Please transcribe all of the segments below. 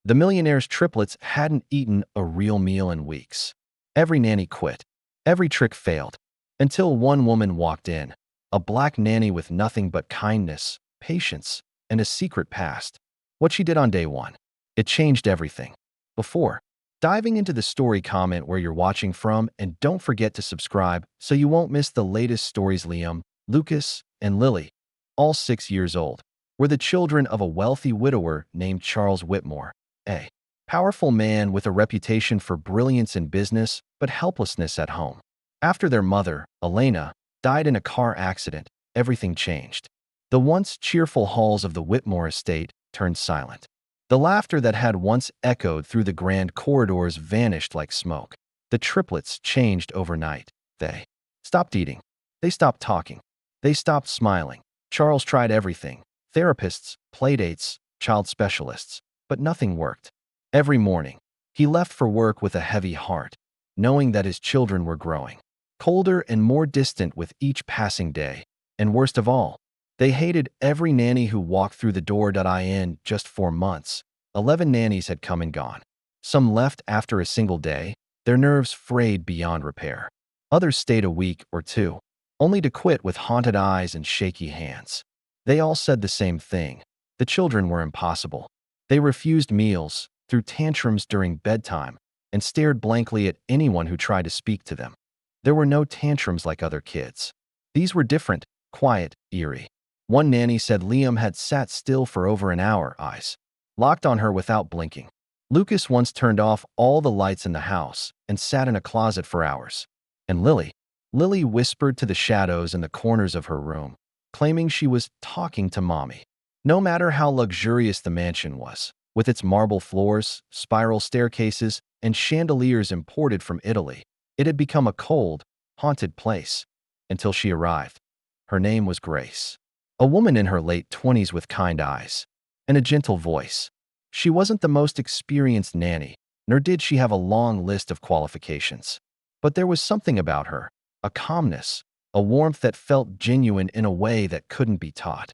The Millionaire's triplets hadn't eaten a real meal in weeks. Every nanny quit. Every trick failed. Until one woman walked in, a black nanny with nothing but kindness, patience, and a secret past. What she did on day one, it changed everything. Before diving into the story, comment where you're watching from, and don't forget to subscribe so you won't miss the latest stories. Liam, Lucas, and Lily, all 6 years old, were the children of a wealthy widower named Charles Whitmore, a powerful man with a reputation for brilliance in business but helplessness at home. After their mother, Elena, died in a car accident, everything changed. The once cheerful halls of the Whitmore estate turned silent. The laughter that had once echoed through the grand corridors vanished like smoke. The triplets changed overnight. They stopped eating. They stopped talking. They stopped smiling. Charles tried everything: therapists, playdates, child specialists, but nothing worked. Every morning, he left for work with a heavy heart, knowing that his children were growing colder and more distant with each passing day. And worst of all, they hated every nanny who walked through the door. In just 4 months, 11 nannies had come and gone. Some left after a single day, their nerves frayed beyond repair. Others stayed a week or two, only to quit with haunted eyes and shaky hands. They all said the same thing: the children were impossible. They refused meals, threw tantrums during bedtime, and stared blankly at anyone who tried to speak to them. There were no tantrums like other kids. These were different, quiet, eerie. One nanny said Liam had sat still for over an hour, eyes locked on her without blinking. Lucas once turned off all the lights in the house and sat in a closet for hours. And Lily whispered to the shadows in the corners of her room, claiming she was talking to mommy. No matter how luxurious the mansion was, with its marble floors, spiral staircases, and chandeliers imported from Italy, it had become a cold, haunted place until she arrived. Her name was Grace, a woman in her late 20s with kind eyes and a gentle voice. She wasn't the most experienced nanny, nor did she have a long list of qualifications. But there was something about her, a calmness, a warmth that felt genuine in a way that couldn't be taught.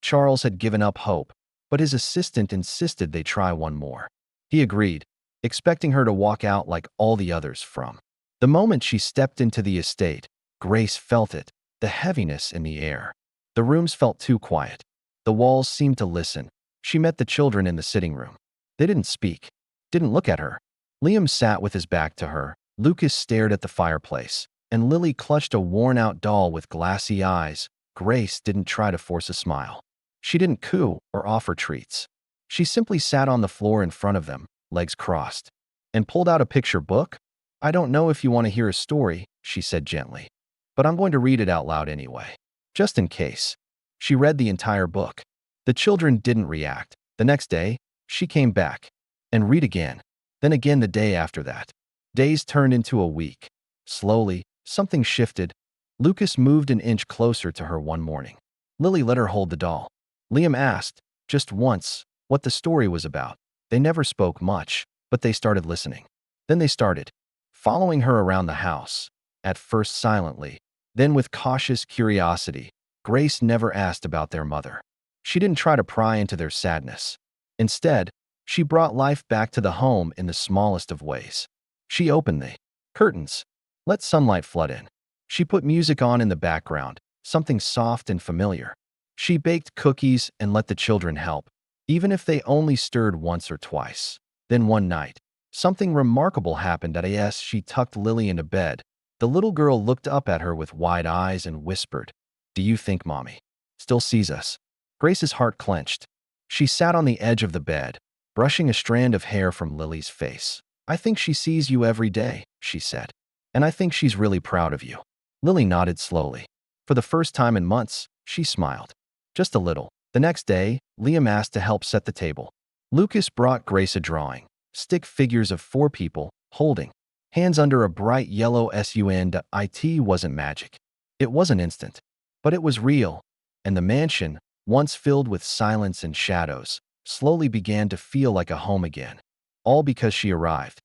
Charles had given up hope, but his assistant insisted they try one more. He agreed, expecting her to walk out like all the others. From the moment she stepped into the estate, Grace felt it, the heaviness in the air. The rooms felt too quiet. The walls seemed to listen. She met the children in the sitting room. They didn't speak, didn't look at her. Liam sat with his back to her, Lucas stared at the fireplace, and Lily clutched a worn-out doll with glassy eyes. Grace didn't try to force a smile. She didn't coo or offer treats. She simply sat on the floor in front of them, legs crossed, and pulled out a picture book. "I don't know if you want to hear a story," she said gently, "but I'm going to read it out loud anyway, just in case." She read the entire book. The children didn't react. The next day, she came back and read again, then again the day after that. Days turned into a week. Slowly, something shifted. Lucas moved an inch closer to her one morning. Lily let her hold the doll. Liam asked, just once, what the story was about. They never spoke much, but they started listening. Then they started following her around the house, at first silently, then with cautious curiosity. Grace never asked about their mother. She didn't try to pry into their sadness. Instead, she brought life back to the home in the smallest of ways. She opened the curtains, let sunlight flood in. She put music on in the background, something soft and familiar. She baked cookies and let the children help, even if they only stirred once or twice. Then one night, something remarkable happened. As she tucked Lily into bed, the little girl looked up at her with wide eyes and whispered, "Do you think Mommy still sees us?" Grace's heart clenched. She sat on the edge of the bed, brushing a strand of hair from Lily's face. "I think she sees you every day," she said. "And I think she's really proud of you." Lily nodded slowly. For the first time in months, she smiled. Just a little. The next day, Liam asked to help set the table. Lucas brought Grace a drawing, stick figures of 4 people, holding hands under a bright yellow sun. It wasn't magic. It wasn't instant. But it was real, and the mansion, once filled with silence and shadows, slowly began to feel like a home again. All because she arrived.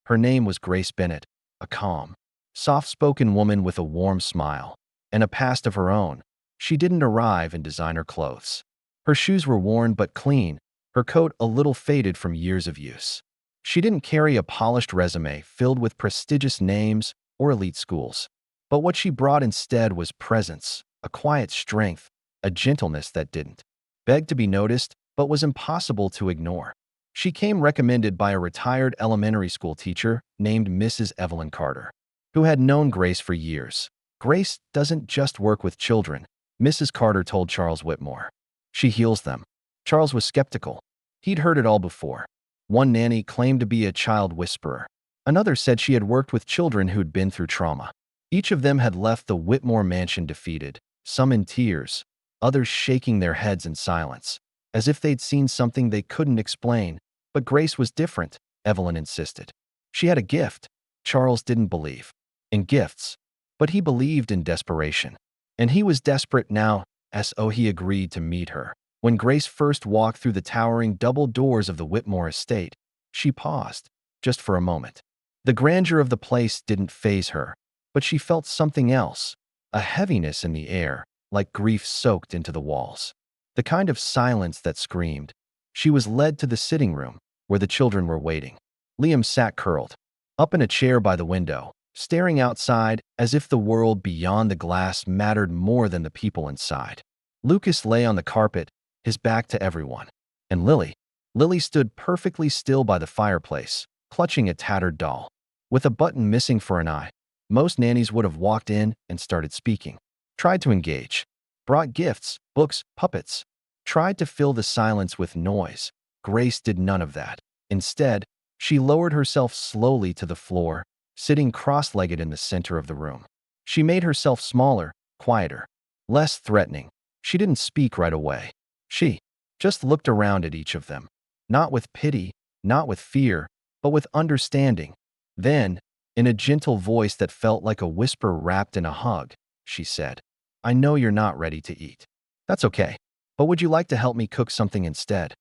Her name was Grace Bennett, a calm, soft-spoken woman with a warm smile and a past of her own. She didn't arrive in designer clothes. Her shoes were worn but clean, her coat a little faded from years of use. She didn't carry a polished resume filled with prestigious names or elite schools. But what she brought instead was presence, a quiet strength, a gentleness that didn't beg to be noticed but was impossible to ignore. She came recommended by a retired elementary school teacher named Mrs. Evelyn Carter, who had known Grace for years. Grace doesn't just work with children, Mrs. Carter told Charles Whitmore. She heals them. Charles was skeptical. He'd heard it all before. One nanny claimed to be a child whisperer. Another said she had worked with children who'd been through trauma. Each of them had left the Whitmore mansion defeated, some in tears, others shaking their heads in silence, as if they'd seen something they couldn't explain. But Grace was different, Evelyn insisted. She had a gift. Charles didn't believe in gifts, but he believed in desperation. And he was desperate now, so he agreed to meet her. When Grace first walked through the towering double doors of the Whitmore estate, she paused, just for a moment. The grandeur of the place didn't faze her, but she felt something else, a heaviness in the air, like grief soaked into the walls. The kind of silence that screamed. She was led to the sitting room, where the children were waiting. Liam sat curled up in a chair by the window, staring outside as if the world beyond the glass mattered more than the people inside. Lucas lay on the carpet, his back to everyone. And Lily stood perfectly still by the fireplace, clutching a tattered doll. With a button missing for an eye, most nannies would have walked in and started speaking. Tried to engage. Brought gifts, books, puppets. Tried to fill the silence with noise. Grace did none of that. Instead, she lowered herself slowly to the floor, sitting cross-legged in the center of the room. She made herself smaller, quieter, less threatening. She didn't speak right away. She just looked around at each of them, not with pity, not with fear, but with understanding. Then, in a gentle voice that felt like a whisper wrapped in a hug, she said, "I know you're not ready to eat. That's okay. But would you like to help me cook something instead?"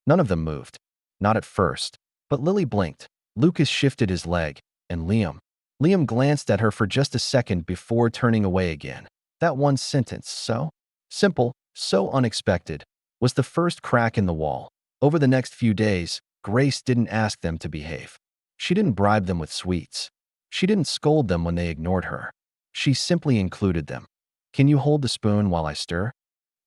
None of them moved. Not at first. But Lily blinked. Lucas shifted his leg, and Liam glanced at her for just a second before turning away again. That one sentence, so simple, so unexpected, was the first crack in the wall. Over the next few days, Grace didn't ask them to behave. She didn't bribe them with sweets. She didn't scold them when they ignored her. She simply included them. "Can you hold the spoon while I stir?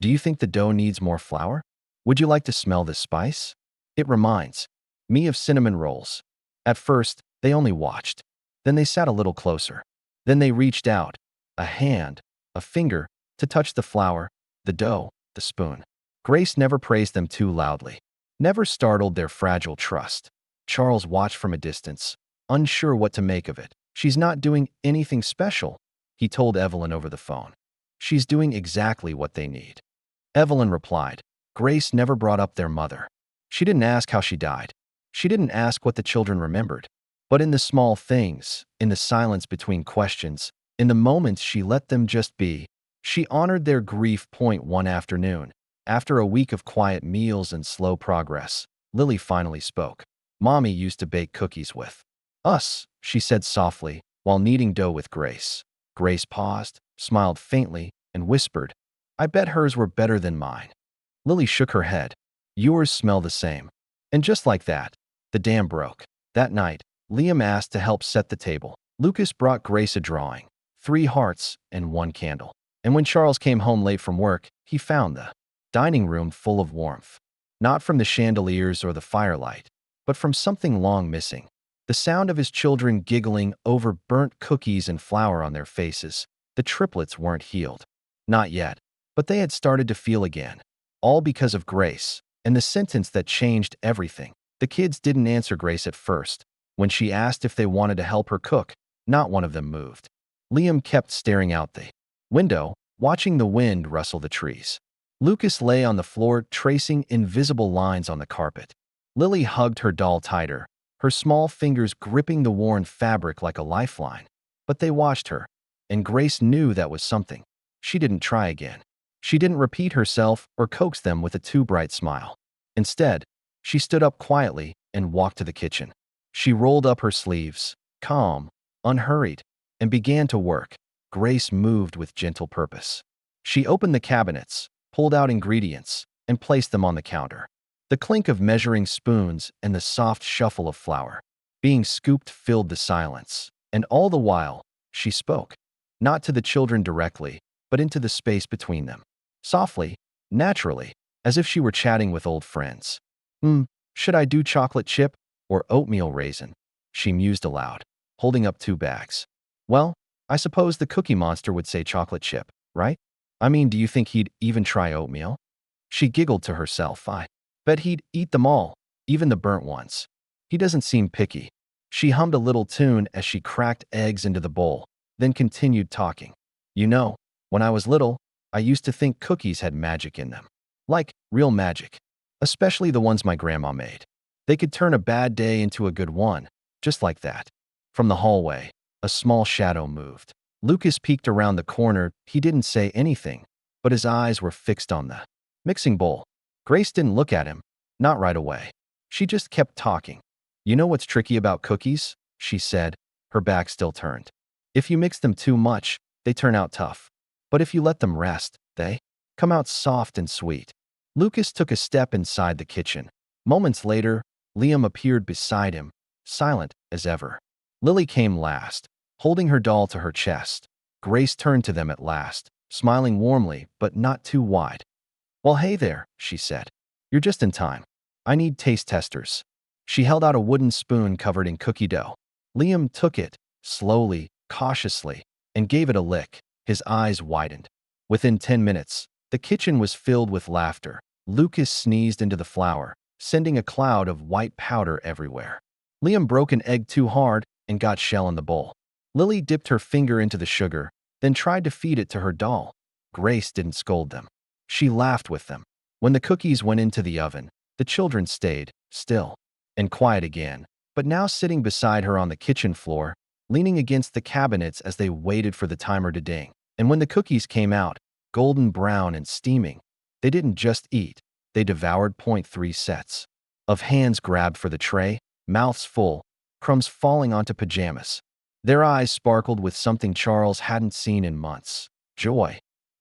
Do you think the dough needs more flour? Would you like to smell this spice? It reminds me of cinnamon rolls." At first, they only watched. Then they sat a little closer. Then they reached out, a hand, a finger, to touch the flour, the dough, the spoon. Grace never praised them too loudly, never startled their fragile trust. Charles watched from a distance, unsure what to make of it. "She's not doing anything special," he told Evelyn over the phone. "She's doing exactly what they need." Evelyn replied. Grace never brought up their mother. She didn't ask how she died. She didn't ask what the children remembered. But in the small things, in the silence between questions, in the moments she let them just be, she honored their grief. One afternoon, after a week of quiet meals and slow progress, Lily finally spoke. "Mommy used to bake cookies with us," she said softly, while kneading dough with Grace. Grace paused, smiled faintly, and whispered, "I bet hers were better than mine." Lily shook her head. "Yours smell the same." And just like that, the dam broke. That night, Liam asked to help set the table. Lucas brought Grace a drawing, 3 hearts and 1 candle. And when Charles came home late from work, he found the dining room full of warmth. Not from the chandeliers or the firelight, but from something long missing. The sound of his children giggling over burnt cookies and flour on their faces. The triplets weren't healed. Not yet, but they had started to feel again. All because of Grace, and the sentence that changed everything. The kids didn't answer Grace at first. When she asked if they wanted to help her cook, not one of them moved. Liam kept staring out the window, watching the wind rustle the trees. Lucas lay on the floor, tracing invisible lines on the carpet. Lily hugged her doll tighter, her small fingers gripping the worn fabric like a lifeline. But they watched her, and Grace knew that was something. She didn't try again. She didn't repeat herself or coax them with a too bright smile. Instead, she stood up quietly and walked to the kitchen. She rolled up her sleeves, calm, unhurried, and began to work. Grace moved with gentle purpose. She opened the cabinets, pulled out ingredients, and placed them on the counter. The clink of measuring spoons and the soft shuffle of flour being scooped filled the silence. And all the while, she spoke, not to the children directly, but into the space between them. Softly, naturally, as if she were chatting with old friends. Should I do chocolate chip or oatmeal raisin? She mused aloud, holding up 2 bags. Well, I suppose the Cookie Monster would say chocolate chip, right? I mean, do you think he'd even try oatmeal? She giggled to herself. I bet he'd eat them all, even the burnt ones. He doesn't seem picky. She hummed a little tune as she cracked eggs into the bowl, then continued talking. You know, when I was little, I used to think cookies had magic in them. Like real magic. Especially the ones my grandma made. They could turn a bad day into a good one, just like that. From the hallway, a small shadow moved. Lucas peeked around the corner. He didn't say anything, but his eyes were fixed on the mixing bowl. Grace didn't look at him, not right away. She just kept talking. You know what's tricky about cookies? She said, her back still turned. If you mix them too much, they turn out tough. But if you let them rest, they come out soft and sweet. Lucas took a step inside the kitchen. Moments later, Liam appeared beside him, silent as ever. Lily came last, holding her doll to her chest. Grace turned to them at last, smiling warmly but not too wide. Well, hey there, she said. You're just in time. I need taste testers. She held out a wooden spoon covered in cookie dough. Liam took it, slowly, cautiously, and gave it a lick. His eyes widened. Within 10 minutes, the kitchen was filled with laughter. Lucas sneezed into the flour, sending a cloud of white powder everywhere. Liam broke an egg too hard and got shell in the bowl. Lily dipped her finger into the sugar, then tried to feed it to her doll. Grace didn't scold them. She laughed with them. When the cookies went into the oven, the children stayed still and quiet again, but now sitting beside her on the kitchen floor, leaning against the cabinets as they waited for the timer to ding. And when the cookies came out, golden brown and steaming, they didn't just eat, they devoured. 3 sets of hands grabbed for the tray, mouths full, crumbs falling onto pajamas. Their eyes sparkled with something Charles hadn't seen in months. Joy.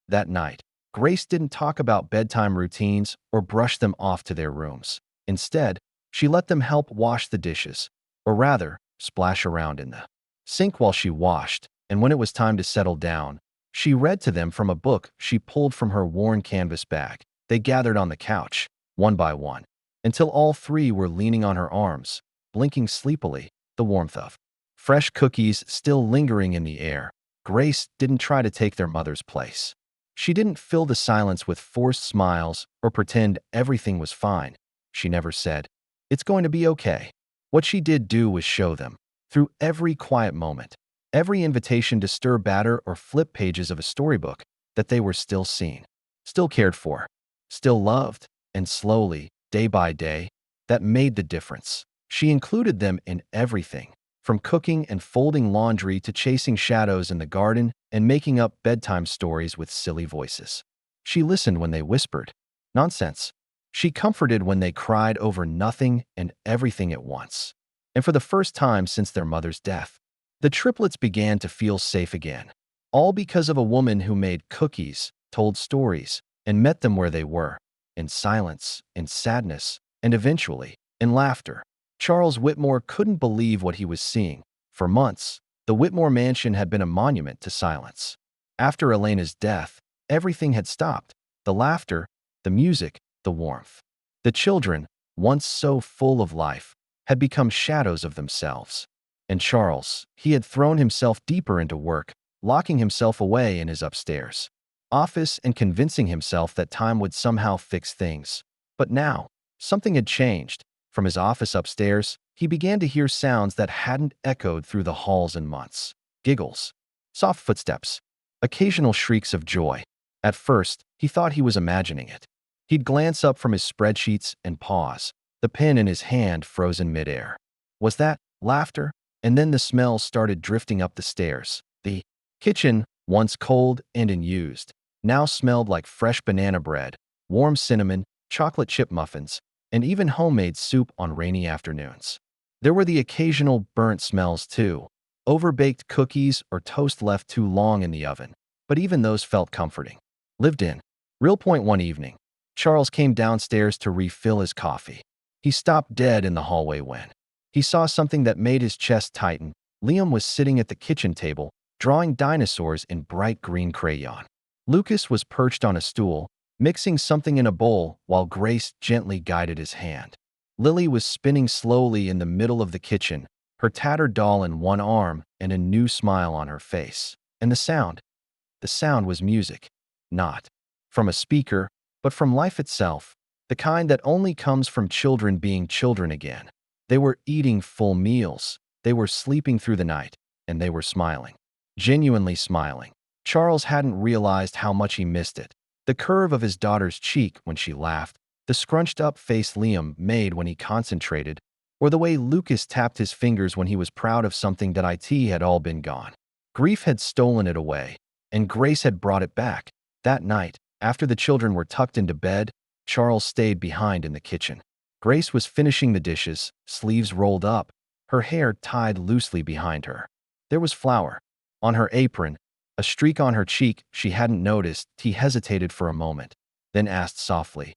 That night, Grace didn't talk about bedtime routines or brush them off to their rooms. Instead, she let them help wash the dishes, or rather, splash around in the sink while she washed, and when it was time to settle down, she read to them from a book she pulled from her worn canvas bag. They gathered on the couch, one by one, until all 3 were leaning on her arms, blinking sleepily, the warmth of fresh cookies still lingering in the air. Grace didn't try to take their mother's place. She didn't fill the silence with forced smiles or pretend everything was fine. She never said, "It's going to be okay." What she did do was show them, through every quiet moment, every invitation to stir batter or flip pages of a storybook, that they were still seen, still cared for, still loved, and slowly, day by day, that made the difference. She included them in everything, from cooking and folding laundry to chasing shadows in the garden and making up bedtime stories with silly voices. She listened when they whispered nonsense. She comforted when they cried over nothing and everything at once. And for the first time since their mother's death, the triplets began to feel safe again. All because of a woman who made cookies, told stories, and met them where they were, in silence, in sadness, and eventually, in laughter. Charles Whitmore couldn't believe what he was seeing. For months, the Whitmore mansion had been a monument to silence. After Elena's death, everything had stopped. The laughter, the music, the warmth. The children, once so full of life, had become shadows of themselves. And Charles, he had thrown himself deeper into work, locking himself away in his upstairs office and convincing himself that time would somehow fix things. But now, something had changed. From his office upstairs, he began to hear sounds that hadn't echoed through the halls in months. Giggles, soft footsteps, occasional shrieks of joy. At first, he thought he was imagining it. He'd glance up from his spreadsheets and pause, the pen in his hand frozen midair. Was that laughter? And then the smell started drifting up the stairs. The kitchen, once cold and unused, now smelled like fresh banana bread, warm cinnamon, chocolate chip muffins, and even homemade soup on rainy afternoons. There were the occasional burnt smells too, overbaked cookies or toast left too long in the oven, but even those felt comforting. Lived in. Real point one evening, Charles came downstairs to refill his coffee. He stopped dead in the hallway when he saw something that made his chest tighten. Liam was sitting at the kitchen table, drawing dinosaurs in bright green crayon. Lucas was perched on a stool, mixing something in a bowl while Grace gently guided his hand. Lily was spinning slowly in the middle of the kitchen, her tattered doll in one arm and a new smile on her face. And the sound was music, not from a speaker, but from life itself, the kind that only comes from children being children again. They were eating full meals, they were sleeping through the night, and they were smiling. Genuinely smiling. Charles hadn't realized how much he missed it. The curve of his daughter's cheek when she laughed, the scrunched-up face Liam made when he concentrated, or the way Lucas tapped his fingers when he was proud of something that had all been gone. Grief had stolen it away, and Grace had brought it back. That night, after the children were tucked into bed, Charles stayed behind in the kitchen. Grace was finishing the dishes, sleeves rolled up, her hair tied loosely behind her. There was flour on her apron, a streak on her cheek she hadn't noticed. He hesitated for a moment, then asked softly,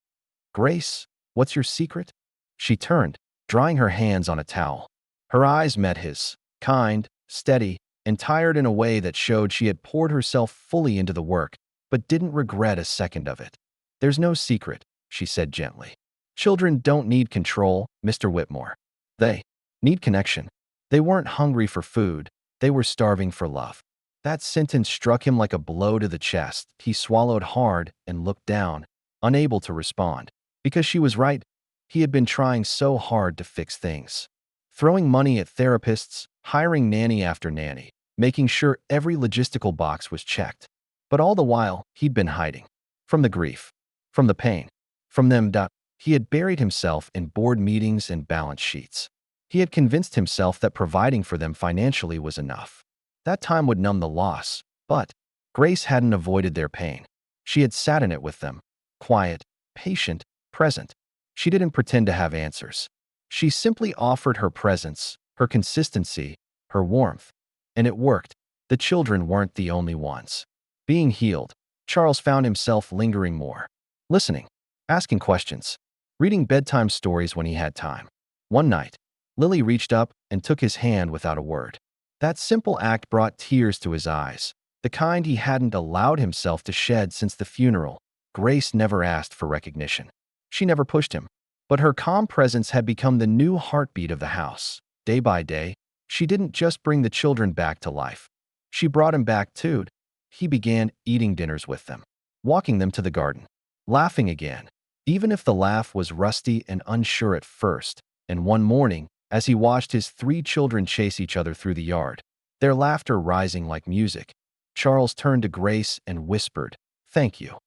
"Grace, what's your secret?" She turned, drying her hands on a towel. Her eyes met his, kind, steady, and tired in a way that showed she had poured herself fully into the work, but didn't regret a second of it. "There's no secret," she said gently. "Children don't need control, Mr. Whitmore. They need connection." They weren't hungry for food, they were starving for love. That sentence struck him like a blow to the chest. He swallowed hard and looked down, unable to respond. Because she was right, he had been trying so hard to fix things. Throwing money at therapists, hiring nanny after nanny, making sure every logistical box was checked. But all the while, he'd been hiding. From the grief, from the pain, from them. He had buried himself in board meetings and balance sheets. He had convinced himself that providing for them financially was enough. That time would numb the loss, but Grace hadn't avoided their pain. She had sat in it with them, quiet, patient, present. She didn't pretend to have answers. She simply offered her presence, her consistency, her warmth. And it worked. The children weren't the only ones. Being healed, Charles found himself lingering more, listening, asking questions, reading bedtime stories when he had time. One night, Lily reached up and took his hand without a word. That simple act brought tears to his eyes, the kind he hadn't allowed himself to shed since the funeral. Grace never asked for recognition. She never pushed him. But her calm presence had become the new heartbeat of the house. Day by day, she didn't just bring the children back to life. She brought him back too. He began eating dinners with them, walking them to the garden, laughing again, even if the laugh was rusty and unsure at first. And one morning, as he watched his 3 children chase each other through the yard, their laughter rising like music, Charles turned to Grace and whispered, "Thank you."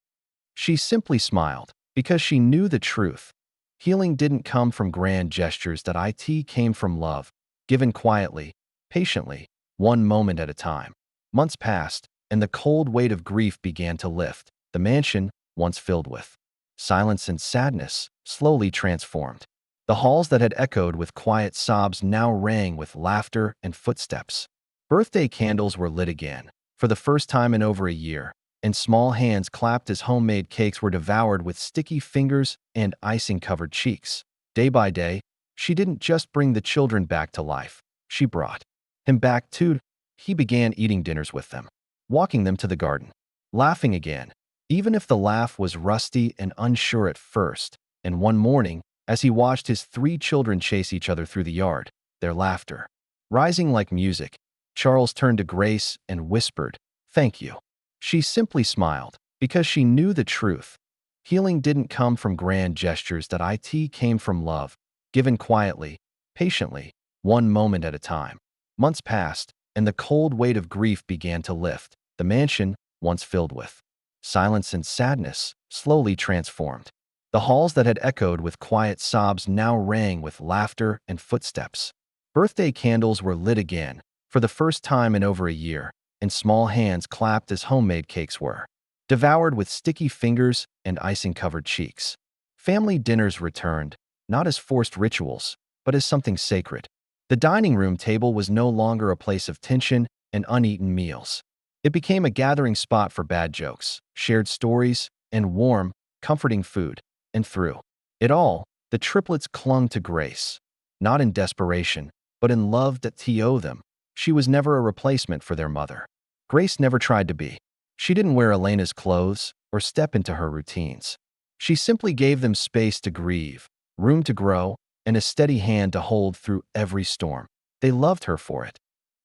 She simply smiled, because she knew the truth. Healing didn't come from grand gestures, that it came from love, given quietly, patiently, one moment at a time. Months passed, and the cold weight of grief began to lift. The mansion, once filled with silence and sadness, slowly transformed. The halls that had echoed with quiet sobs now rang with laughter and footsteps. Birthday candles were lit again, for the first time in over a year, and small hands clapped as homemade cakes were devoured with sticky fingers and icing-covered cheeks. Day by day, she didn't just bring the children back to life. She brought him back too. He began eating dinners with them, walking them to the garden, laughing again, even if the laugh was rusty and unsure at first. And one morning, as he watched his 3 children chase each other through the yard, their laughter rising like music, Charles turned to Grace and whispered, "Thank you." She simply smiled, because she knew the truth. Healing didn't come from grand gestures, that it came from love, given quietly, patiently, one moment at a time. Months passed, and the cold weight of grief began to lift. The mansion, once filled with silence and sadness, slowly transformed. The halls that had echoed with quiet sobs now rang with laughter and footsteps. Birthday candles were lit again, for the first time in over a year, and small hands clapped as homemade cakes were devoured with sticky fingers and icing-covered cheeks. Family dinners returned, not as forced rituals, but as something sacred. The dining room table was no longer a place of tension and uneaten meals. It became a gathering spot for bad jokes, shared stories, and warm, comforting food. and through it all, the triplets clung to Grace, not in desperation, but in love that he owed them. She was never a replacement for their mother. Grace never tried to be. She didn't wear Elena's clothes or step into her routines. She simply gave them space to grieve, room to grow, and a steady hand to hold through every storm. They loved her for it,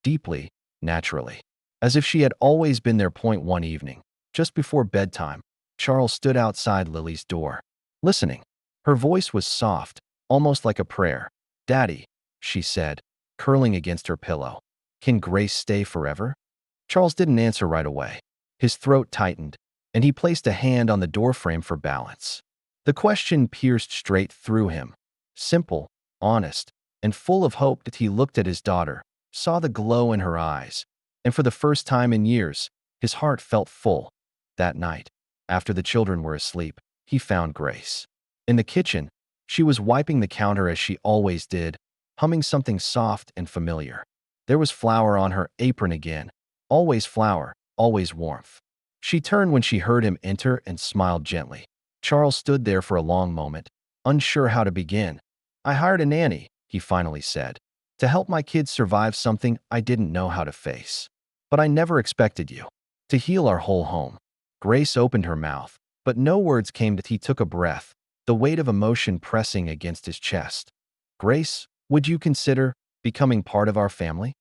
deeply, naturally, as if she had always been their point. One evening, just before bedtime, Charles stood outside Lily's door, listening. Her voice was soft, almost like a prayer. "Daddy," she said, curling against her pillow. "Can Grace stay forever?" Charles didn't answer right away. His throat tightened, and he placed a hand on the doorframe for balance. The question pierced straight through him. Simple, honest, and full of hope that he looked at his daughter, saw the glow in her eyes, and for the first time in years, his heart felt full. That night, after the children were asleep, he found Grace. In the kitchen, she was wiping the counter as she always did, humming something soft and familiar. There was flour on her apron again. Always flour, always warmth. She turned when she heard him enter and smiled gently. Charles stood there for a long moment, unsure how to begin. "I hired a nanny," he finally said, "to help my kids survive something I didn't know how to face. But I never expected you to heal our whole home." Grace opened her mouth, but no words came. That he took a breath, the weight of emotion pressing against his chest. "Grace, would you consider becoming part of our family?"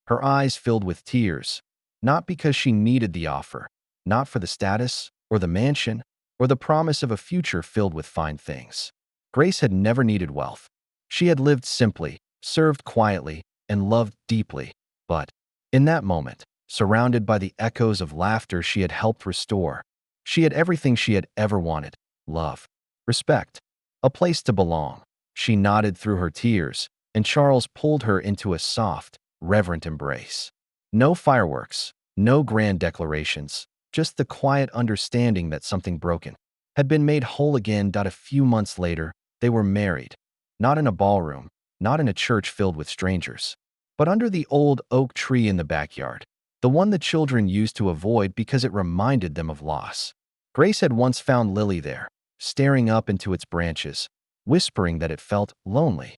Her eyes filled with tears, not because she needed the offer, not for the status or the mansion or the promise of a future filled with fine things. Grace had never needed wealth. She had lived simply, served quietly, and loved deeply. But in that moment, surrounded by the echoes of laughter she had helped restore, she had everything she had ever wanted: love, respect, a place to belong. She nodded through her tears, and Charles pulled her into a soft, reverent embrace. No fireworks, no grand declarations, just the quiet understanding that something broken had been made whole again. A few months later, they were married, not in a ballroom, not in a church filled with strangers, but under the old oak tree in the backyard, the one the children used to avoid because it reminded them of loss. Grace had once found Lily there, staring up into its branches, whispering that it felt lonely.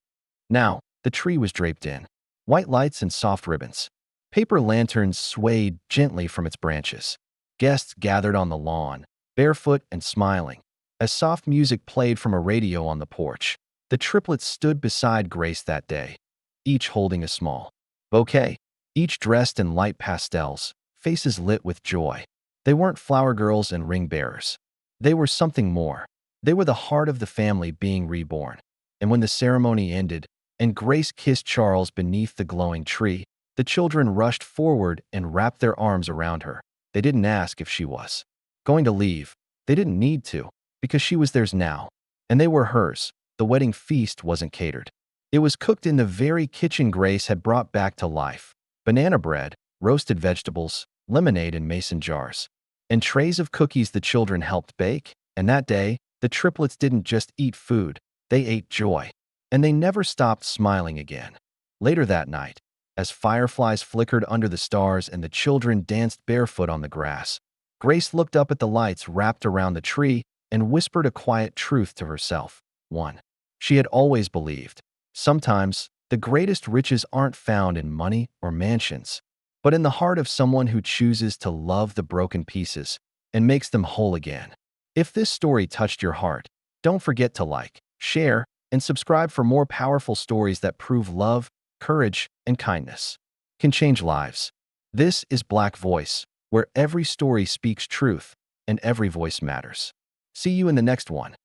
Now, the tree was draped in white lights and soft ribbons. Paper lanterns swayed gently from its branches. Guests gathered on the lawn, barefoot and smiling. As soft music played from a radio on the porch, the triplets stood beside Grace that day, each holding a small bouquet, each dressed in light pastels, faces lit with joy. They weren't flower girls and ring bearers. They were something more. They were the heart of the family being reborn. And when the ceremony ended, and Grace kissed Charles beneath the glowing tree, the children rushed forward and wrapped their arms around her. They didn't ask if she was going to leave. They didn't need to, because she was theirs now, and they were hers. The wedding feast wasn't catered. It was cooked in the very kitchen Grace had brought back to life. Banana bread, roasted vegetables, lemonade in mason jars, and trays of cookies the children helped bake. And that day, the triplets didn't just eat food, they ate joy. And they never stopped smiling again. Later that night, as fireflies flickered under the stars and the children danced barefoot on the grass, Grace looked up at the lights wrapped around the tree and whispered a quiet truth to herself. One she had always believed: sometimes the greatest riches aren't found in money or mansions, but in the heart of someone who chooses to love the broken pieces and makes them whole again. If this story touched your heart, don't forget to like, share, and subscribe for more powerful stories that prove love, courage, and kindness can change lives. This is Black Voice, where every story speaks truth and every voice matters. See you in the next one.